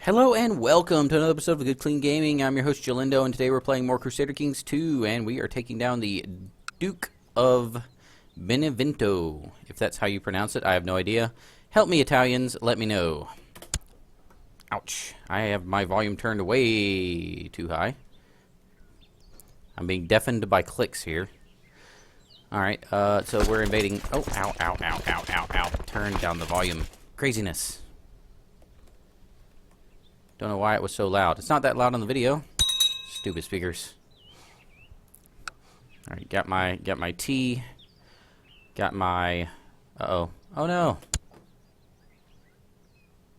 Hello and welcome to another episode of Good Clean Gaming. I'm your host Jalindo, and today we're playing more Crusader Kings 2, and we are taking down the Duke of Benevento. If that's how you pronounce it, I have no idea. Help me, Italians, let me know. Ouch. I have my volume turned way too high. I'm being deafened by clicks here. Alright, so we're invading... Oh, ow, ow, ow, ow, ow, ow. Turn down the volume. Craziness. Don't know why it was so loud. It's not that loud on the video. Stupid speakers. Alright, got my tea. Got my... Uh-oh. Oh no.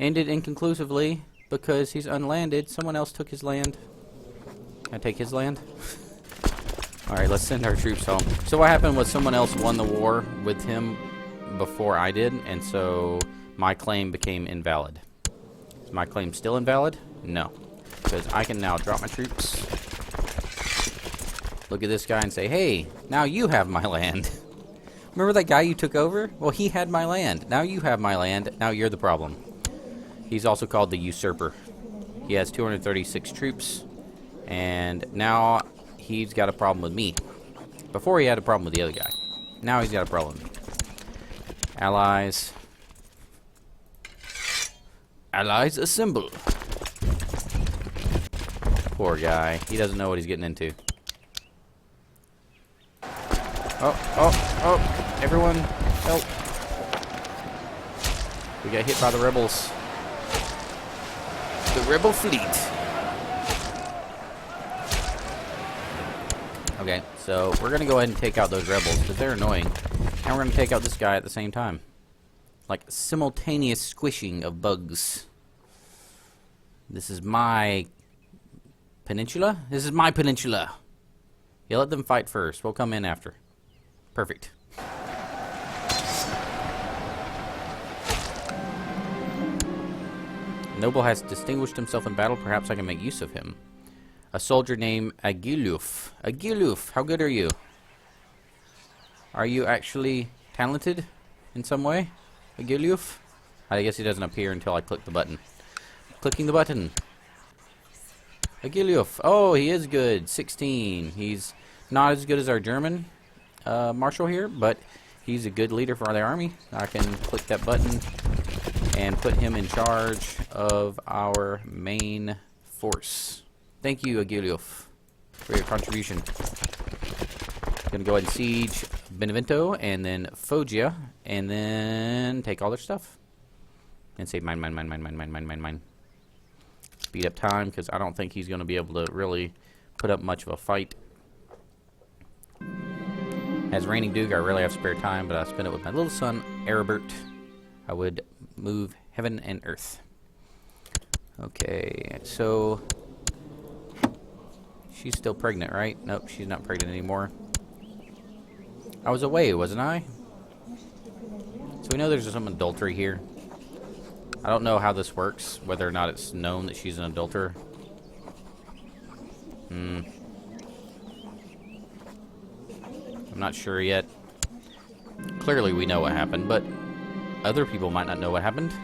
Ended inconclusively because he's unlanded. Someone else took his land. Can I take his land? Alright, let's send our troops home. So what happened was someone else won the war with him before I did, and so my claim became invalid. Is my claim still invalid? No. Because I can now drop my troops. Look at this guy and say, hey, now you have my land. Remember that guy you took over? Well, he had my land. Now you have my land. Now you're the problem. He's also called the Usurper. He has 236 troops. And now he's got a problem with me. Before he had a problem with the other guy. Now he's got a problem. Allies. Allies assemble. Poor guy. He doesn't know what he's getting into. Oh. Everyone, help. We got hit by the rebels. The rebel fleet. Okay, so we're going to go ahead and take out those rebels because they're annoying. And we're going to take out this guy at the same time. Like simultaneous squishing of bugs. This is my peninsula? This is my peninsula. You let them fight first. We'll come in after. Perfect. Noble has distinguished himself in battle. Perhaps I can make use of him. A soldier named Agiluf. Agiluf, how good are you? Are you actually talented in some way? Agiluf? I guess he doesn't appear until I click the button. Clicking the button. Agiluf. Oh, he is good. 16. He's not as good as our German marshal here, but he's a good leader for the army. I can click that button and put him in charge of our main force. Thank you, Agiluf, for your contribution. Gonna go ahead and siege Benevento, and then Foggia, and then take all their stuff. And say mine. Speed up time, because I don't think he's gonna be able to really put up much of a fight. As reigning Duke, I really have spare time, but I spend it with my little son, Aribert. I would move heaven and earth. Okay, so... She's still pregnant, right? Nope, she's not pregnant anymore. I was away, wasn't I? So we know there's some adultery here. I don't know how this works, whether or not it's known that she's an adulterer. I'm not sure yet. Clearly we know what happened, but other people might not know what happened.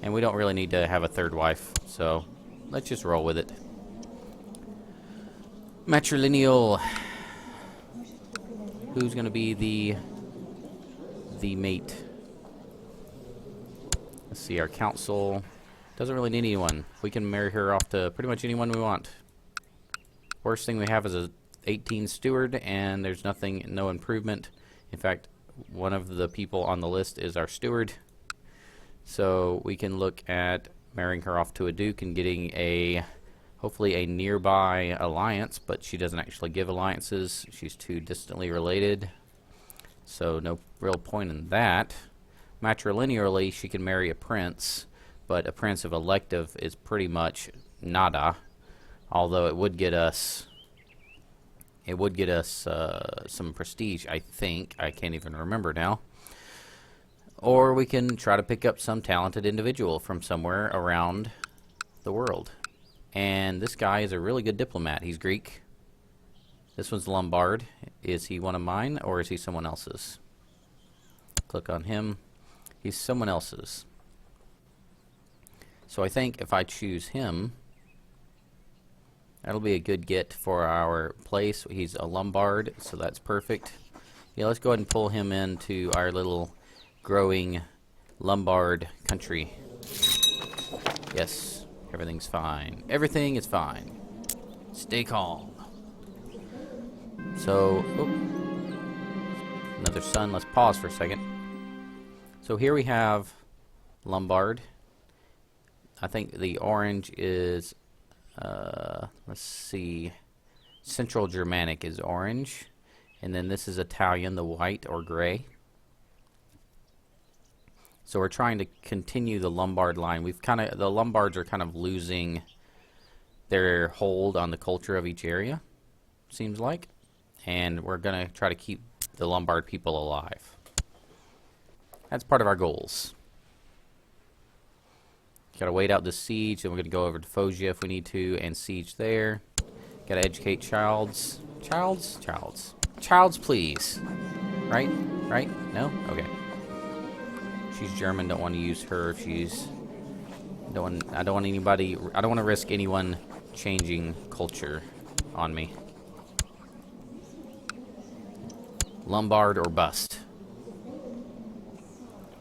And we don't really need to have a third wife, so let's just roll with it. Matrilineal. Who's going to be the mate? Let's see, our council doesn't really need anyone. We can marry her off to pretty much anyone we want. Worst thing we have is a 18 steward, and there's no improvement. In fact, one of the people on the list is our steward. So we can look at marrying her off to a duke and getting hopefully a nearby alliance, but she doesn't actually give alliances. She's too distantly related, so no real point in that. Matrilinearly, she can marry a prince, but a prince of elective is pretty much nada, although it would get us some prestige, I think. I can't even remember now. Or we can try to pick up some talented individual from somewhere around the world. And this guy is a really good diplomat. He's Greek. This one's Lombard. Is he one of mine, or is he someone else's? Click on him. He's someone else's. So I think if I choose him, that'll be a good get for our place. He's a Lombard, so that's perfect. Yeah, let's go ahead and pull him into our little growing Lombard country. Yes, everything's fine. Everything is fine. Stay calm. So, another sun. Let's pause for a second. So here we have Lombard. I think the orange is, let's see, Central Germanic is orange. And then this is Italian, the white or gray. So we're trying to continue the Lombard line. The Lombards are kind of losing their hold on the culture of each area, seems like. And we're going to try to keep the Lombard people alive. That's part of our goals. Got to wait out the siege, and we're going to go over to Foggia if we need to, and siege there. Got to educate Childs, please. Right? No? Okay. She's German. Don't want to use her. I don't want to risk anyone changing culture on me. Lombard or bust.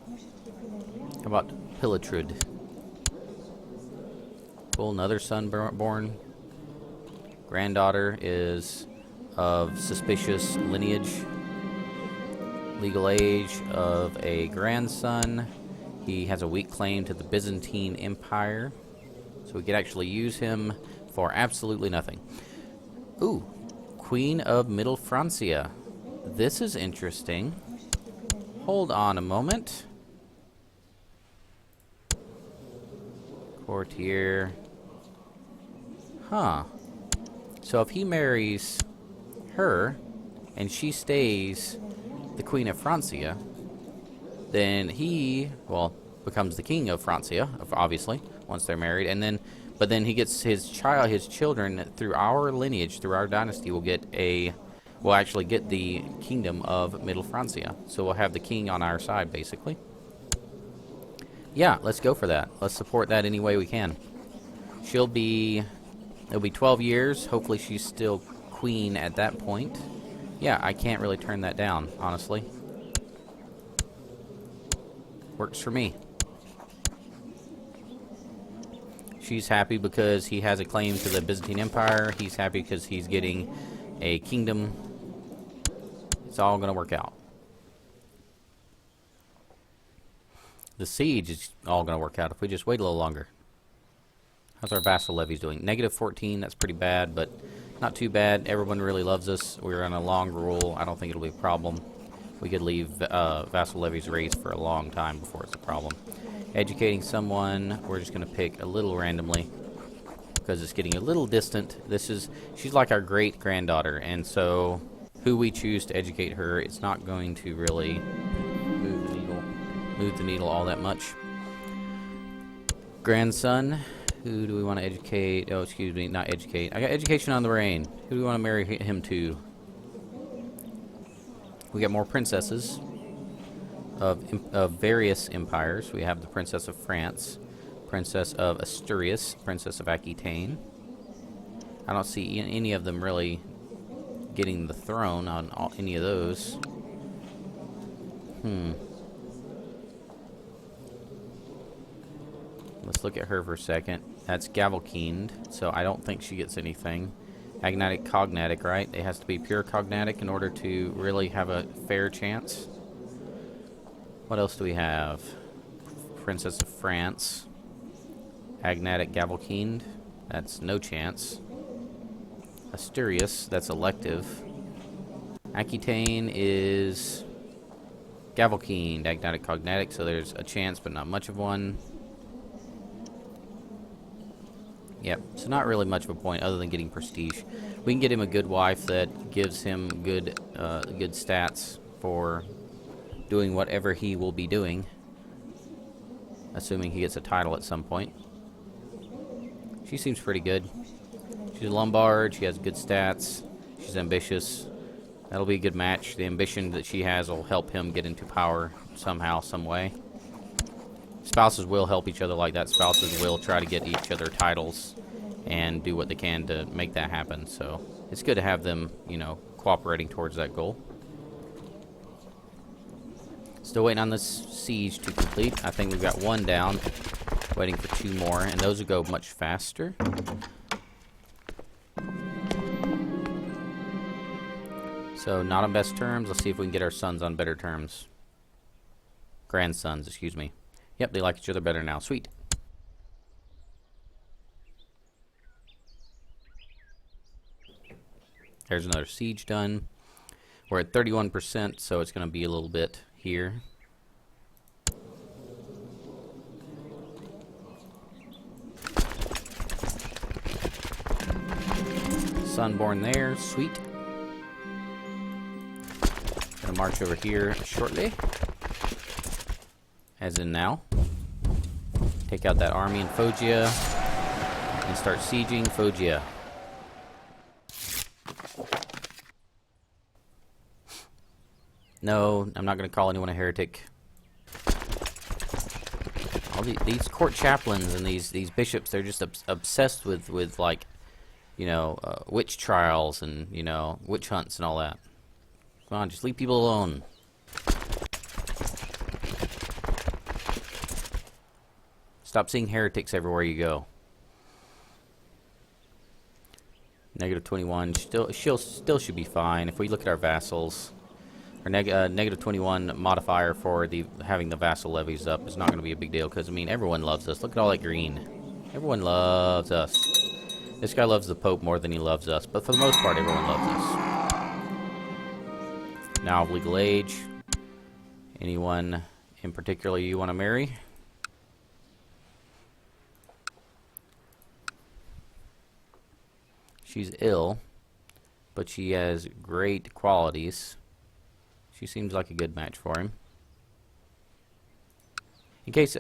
How about Pilatrud? Cool, another son born. Granddaughter is of suspicious lineage. Legal age of a grandson. He has a weak claim to the Byzantine Empire. So we could actually use him for absolutely nothing. Ooh, Queen of Middle Francia. This is interesting. Hold on a moment. Courtier. Huh. So if he marries her and she stays the Queen of Francia, then he, becomes the King of Francia, obviously, once they're married, but then he gets his children through our lineage, through our dynasty, will actually get the kingdom of Middle Francia. So we'll have the king on our side, basically. Yeah, let's go for that. Let's support that any way we can. It'll be 12 years. Hopefully she's still queen at that point. Yeah, I can't really turn that down, honestly. Works for me. She's happy because he has a claim to the Byzantine Empire. He's happy because he's getting a kingdom. It's all going to work out. The siege is all going to work out if we just wait a little longer. How's our vassal levies doing? -14, that's pretty bad, but not too bad. Everyone really loves us. We're on a long rule. I don't think it'll be a problem. We could leave vassal levies raised for a long time before it's a problem. Educating someone, we're just going to pick a little randomly because it's getting a little distant. She's like our great-granddaughter, and so who we choose to educate her, it's not going to really move the needle all that much. Grandson, who do we want to educate? Oh, excuse me, not educate. I got education on the brain. Who do we want to marry him to? We got more princesses of various empires. We have the Princess of France, Princess of Asturias, Princess of Aquitaine. I don't see any of them really getting the throne on any of those. Let's look at her for a second. That's Gavelkind, so I don't think she gets anything. Agnatic Cognatic, right? It has to be pure Cognatic in order to really have a fair chance. What else do we have? Princess of France. Agnatic Gavelkind. That's no chance. Asturias, that's elective. Aquitaine is Gavelkind, Agnatic Cognatic, so there's a chance but not much of one. Yep, so not really much of a point other than getting prestige. We can get him a good wife that gives him good stats for doing whatever he will be doing, assuming he gets a title at some point. She seems pretty good. She's a Lombard, she has good stats, she's ambitious. That'll be a good match. The ambition that she has will help him get into power somehow, some way. spouses will help each other like that. Spouses will try to get each other titles and do what they can to make that happen. So it's good to have them, you know, cooperating towards that goal. Still waiting on this siege to complete. I think we've got one down, waiting for 2 more, and those will go much faster. So not on best terms. Let's see if we can get our sons on better terms. Grandsons, excuse me. Yep, they like each other better now. Sweet. There's another siege done. We're at 31%, so it's going to be a little bit here. Son born there. Sweet. Gonna march over here shortly. As in now. Take out that army in Foggia and start sieging Foggia. No, I'm not going to call anyone a heretic. All these court chaplains and these bishops, they're just obsessed with like, you know, witch trials and, you know, witch hunts and all that. Come on, just leave people alone. Stop seeing heretics everywhere you go. Negative 21, still should be fine. If we look at our vassals, our negative 21 modifier for having the vassal levies up is not going to be a big deal because, I mean, everyone loves us. Look at all that green. Everyone loves us. This guy loves the Pope more than he loves us, but for the most part, everyone loves us. Now of legal age. Anyone in particular you want to marry? She's ill, but she has great qualities. She seems like a good match for him. In case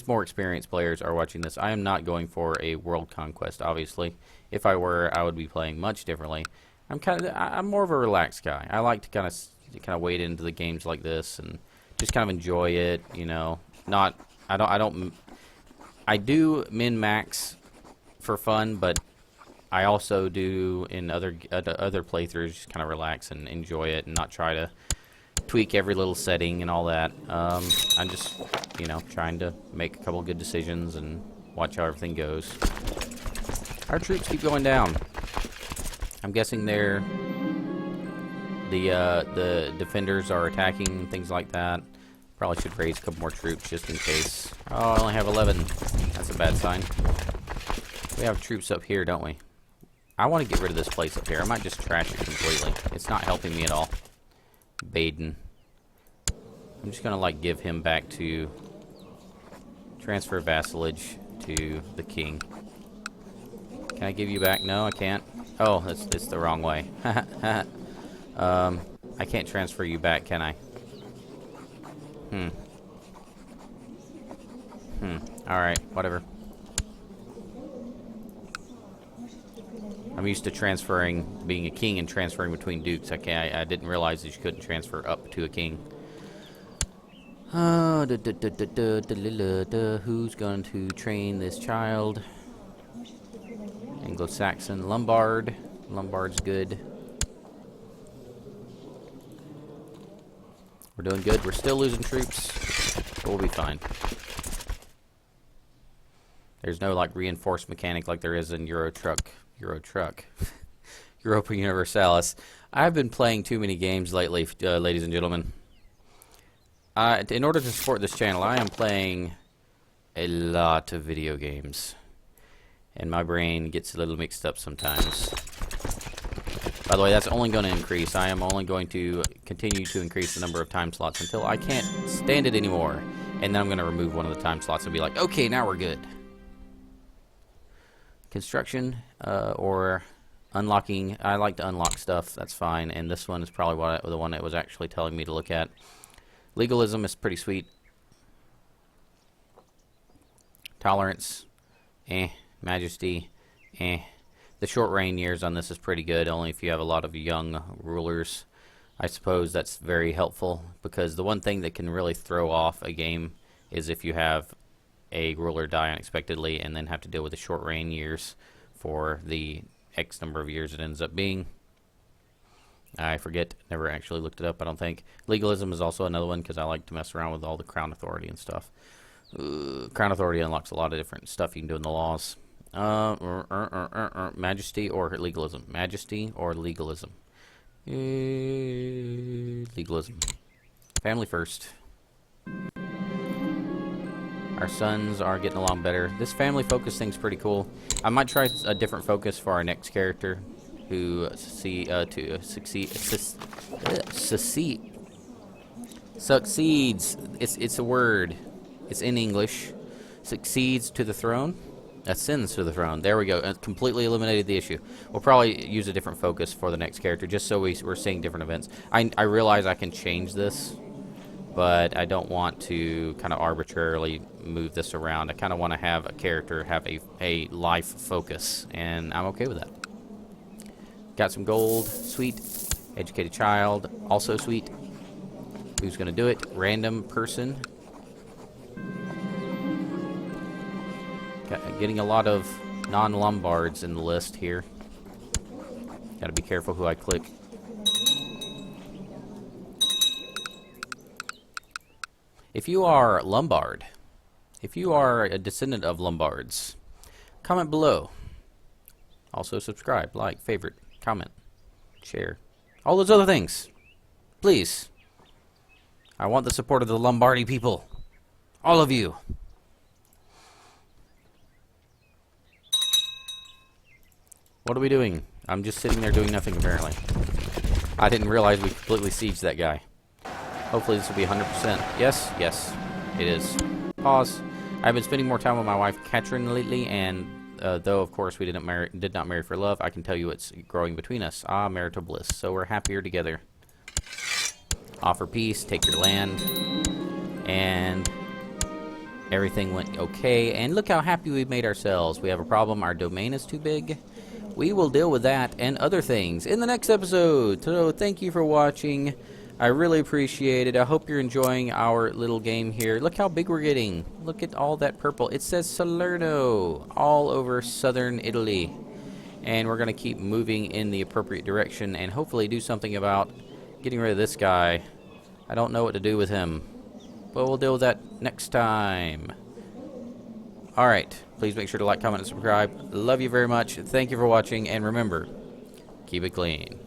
more experienced players are watching this, I am not going for a world conquest. Obviously, if I were, I would be playing much differently. I'm more of a relaxed guy. I like to kind of wade into the games like this and just kind of enjoy it. You know, I do min max for fun, but I also do in other playthroughs just kind of relax and enjoy it and not try to tweak every little setting and all that. I'm just, you know, trying to make a couple good decisions and watch how everything goes. Our troops keep going down. I'm guessing the defenders are attacking and things like that. Probably should raise a couple more troops just in case. Oh, I only have 11. That's a bad sign. We have troops up here, don't we? I want to get rid of this place up here. I might just trash it completely. It's not helping me at all. Baden. I'm just gonna like give him back to transfer vassalage to the king. Can I give you back? No, I can't. Oh, it's the wrong way. I can't transfer you back, can I? Alright, whatever. I'm used to being a king and transferring between dukes. I didn't realize that you couldn't transfer up to a king. Who's going to train this child? Anglo-Saxon, Lombard. Lombard's good. We're doing good. We're still losing troops, but we'll be fine. There's no like reinforced mechanic like there is in Europa Universalis. I've been playing too many games lately, ladies and gentlemen. In order to support this channel, I am playing a lot of video games. And my brain gets a little mixed up sometimes. By the way, that's only going to increase. I am only going to continue to increase the number of time slots until I can't stand it anymore. And then I'm going to remove one of the time slots and be like, okay, now we're good. Construction, or unlocking. I like to unlock stuff. That's fine. And this one is probably the one that was actually telling me to look at. Legalism is pretty sweet. Tolerance, Majesty, The short reign years on this is pretty good, only if you have a lot of young rulers. I suppose that's very helpful, because the one thing that can really throw off a game is if you have a ruler die unexpectedly and then have to deal with the short reign years for the X number of years it ends up being. I forget, never actually looked it up, I don't think. Legalism is also another one because I like to mess around with all the Crown Authority and stuff. Crown Authority unlocks a lot of different stuff you can do in the laws. Majesty or legalism? Majesty or legalism? Legalism. Family first. Our sons are getting along better. This family focus thing's pretty cool. I might try a different focus for our next character who succeeds. It's a word. It's in English. Succeeds to the throne. Ascends to the throne. There we go. Completely eliminated the issue. We'll probably use a different focus for the next character, just so we're seeing different events. I realize I can change this, but I don't want to kind of arbitrarily move this around. I kind of want to have a character have a life focus, and I'm okay with that. Got some gold. Sweet. Educated child. Also sweet. Who's going to do it? Random person. Getting a lot of non-Lombards in the list here. Gotta be careful who I click. If you are Lombard, if you are a descendant of Lombards, comment below. Also subscribe, like, favorite, comment, share. All those other things. Please. I want the support of the Lombardy people. All of you. What are we doing? I'm just sitting there doing nothing, apparently. I didn't realize we completely sieged that guy. Hopefully this will be 100%. Yes, yes, it is. Pause. I've been spending more time with my wife, Katrin, lately, and though, of course, we did not marry for love, I can tell you it's growing between us. Ah, marital bliss. So we're happier together. Offer peace, take your land, and everything went okay. And look how happy we've made ourselves. We have a problem. Our domain is too big. We will deal with that and other things in the next episode. So thank you for watching. I really appreciate it. I hope you're enjoying our little game here. Look how big we're getting. Look at all that purple. It says Salerno all over southern Italy. And we're going to keep moving in the appropriate direction and hopefully do something about getting rid of this guy. I don't know what to do with him, but we'll deal with that next time. Alright, please make sure to like, comment, and subscribe. Love you very much. Thank you for watching, and remember, keep it clean.